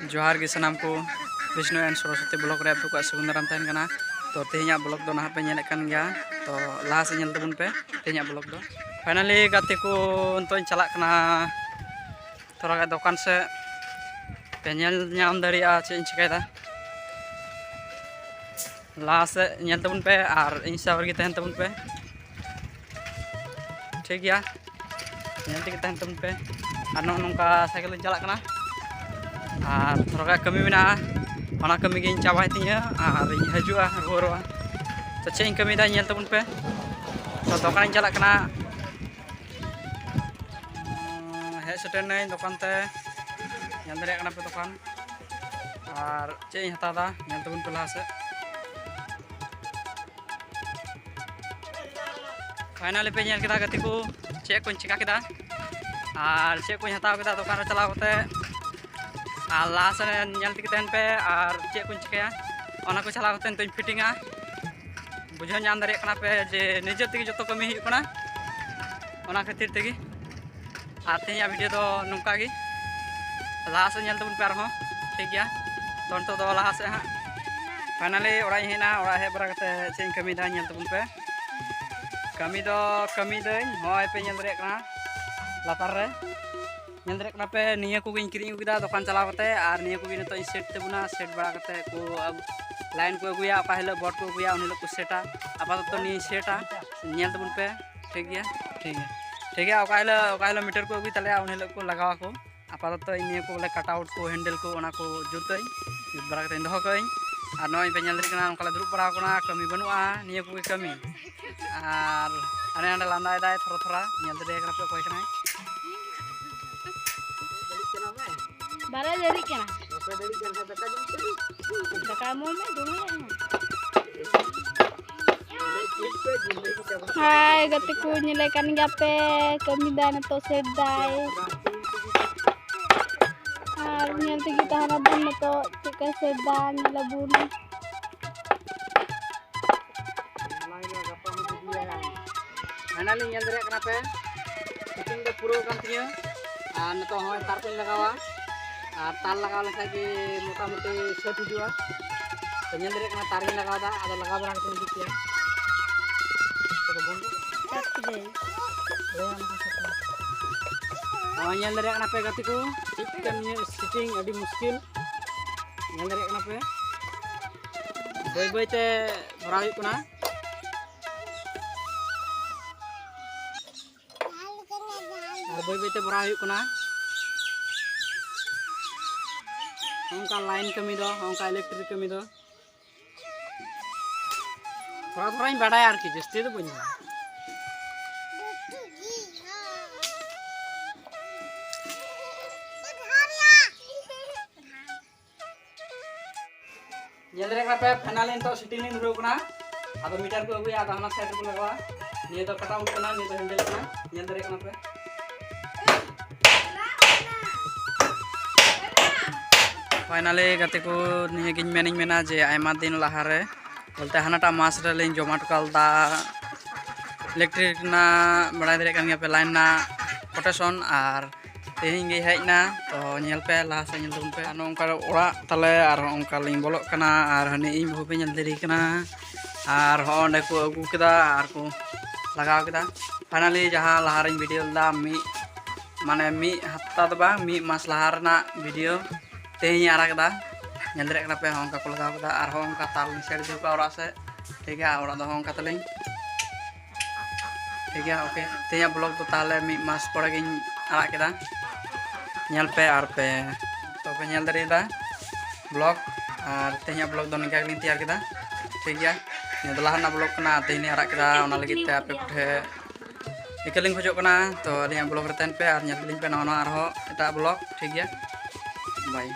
जोहार गे सानाम को Vishnu and Saraswati blog रे आपको सगुन दाराम तहन कना। तो तेहना ब्लॉग दो नहा पे नेल कान गया तो लाहा से नेल तबुन पे तेहना ब्लॉग दो फाइनली गाते को अंतों चला कना थोड़ा दुकान से पे नेल नाम दाड़िया चे चिकायदा लाहा से नेल तबुन पे और इन सावर गे तहन तबुन पे ठीक गया नेल ते तहन तबुन पे और नोंका साइकिल चला कना और थोड़ा कमी में ना कमी गिन चाबाय तिया और इन हजुआ रुआरोआ तो चे कमी दा नेल तबुन पे तो दुकान चला कना हे सेटर नै दुकान ते नेल दाड़िया कना पे दुकान और चे हता दा नेल तबुन पे लाहा से फाइनली पे नेल केदा गति को चे को चिका केदा और चे को हताव केदा दुकान रे चलाव कते और लाहा से नेल ते तहन पे और चे को चिकाया ओना को चलाव कते तो फिटिंगा बुझो नाम दाड़िया कना पे जे निजे तेगे जतो कमी हुई कना ओना खातिर तेगे और तेया वीडियो दो नुका गे लाहा से नेल तबुन पे आरो ठीक गया तो नतो दो लाहा से हा फाइनली ओड़ा हेना ओड़ा हे बरा कते चे कमी दा नेल तबुन पे कमी दो कमी दई होय पे नेल दाड़िया कना लातार रे नेल दाड़िया कना पे निया को गिन किरिंग उगिदा दुकान चलाव कते और निया को गिन तो सेट तेबुना सेट बड़ा कते को लाइन को अगुया ओका हिलो बोर्ड को अगुया उन को सेटा आपातत नि सेटा नेल तबुन पे ठीक गया ओका हिलो मीटर को अगुई तले उन हिलो को लगावा को आपातत निया को बोले कट आउट को हैंडल को ओना को जुतई जुत बड़ा कते दोहो कई और नय पे नेल दाड़िया कना ओनका दुरुब बड़ा कना कमी बनुआ निया को कमी और अने अंडे लांदाय दाय थोड़ा थोड़ा नेल दाड़िया कना पे कोई कना बारा जरी केना ओपे जरी केना बेटा जम बेटा मो में दोनों हाय गते को नेले कान गया पे कमी दान तो सेट दाय और नेल ते kita harapin तो tika सेट दान labun फाइनली नेल दाड़िया कना पे फिटिंग दो पूरा कान तिया और नतो होय तार पे लगावा और तार लगाव लेखा कि मोटामुटी सेट हुआ तो नेल दाड़िया कना तार लगाव दा आदो लगाव बरा कते दिखिया तो बंद नेल दाड़िया कना पे गति को चिकन सिटिंग अभी मुश्किल नेल दाड़िया कना पे बय बय ते भरा हुई कना और बय बय ते भरा हुई कना उनका लाइन कमी दो उनका इलेक्ट्रिक कमी दो थोड़ा थोड़ा बड़ा यार की जस्ती तो बनी नेल दाड़िया पे फाइनली तो सिटिंग लिन धुरो कना आदो मीटर को अगुया आदो हना साइड को लगावा निये तो कटा उठ कना निये तो हैंडल कना नेल दाड़िया पे फाइनली गाते को निये गिन मेनिंग मेना जे आयमा दिन लाहा रे बोलते हानाटा मास रे लिन जमा टकालदा इलेक्ट्रिक ना बड़ा दाड़िया कान गया पे लाइन ना कोटेशन और तेहिं गे हेजना तो नेल पे लाहा से नेल तबुन पे नोंका ओड़ा तले और ओंका लिन बोलोक कना और हने इन बहु पे नेल दाड़ी कना और होंडे को अगु केदा और को लगाव केदा फाइनली जहां लाहा रे वीडियो दा मी माने मी हफ्ता दो बा मी मास लाहा रना वीडियो तेहिं आरा केदा नेल दाड़िया कना पे होंका को लगाव केदा और होंका तार लिन सेट दिउ ओड़ा से ठीक है ओड़ा दो होंका तलिन ठीक है ओके तेया ब्लॉग तो ताले मी मास पड़े गिन आरा केदा नेल पे और पे तो पे नेल दाड़िया ब्लॉग और तेया ब्लॉग दो निका लिन तैयार केदा ठीक है ने दो लाहा ब्लॉग कना तेहिं आरा केदा ओना लगित ते आपे पुठे इकलिंग खोजो कना तो अलिया ब्लॉग रे तहन पे और नेल लिन पे नवा नवा आरो एटा ब्लॉग ठीक है बाय।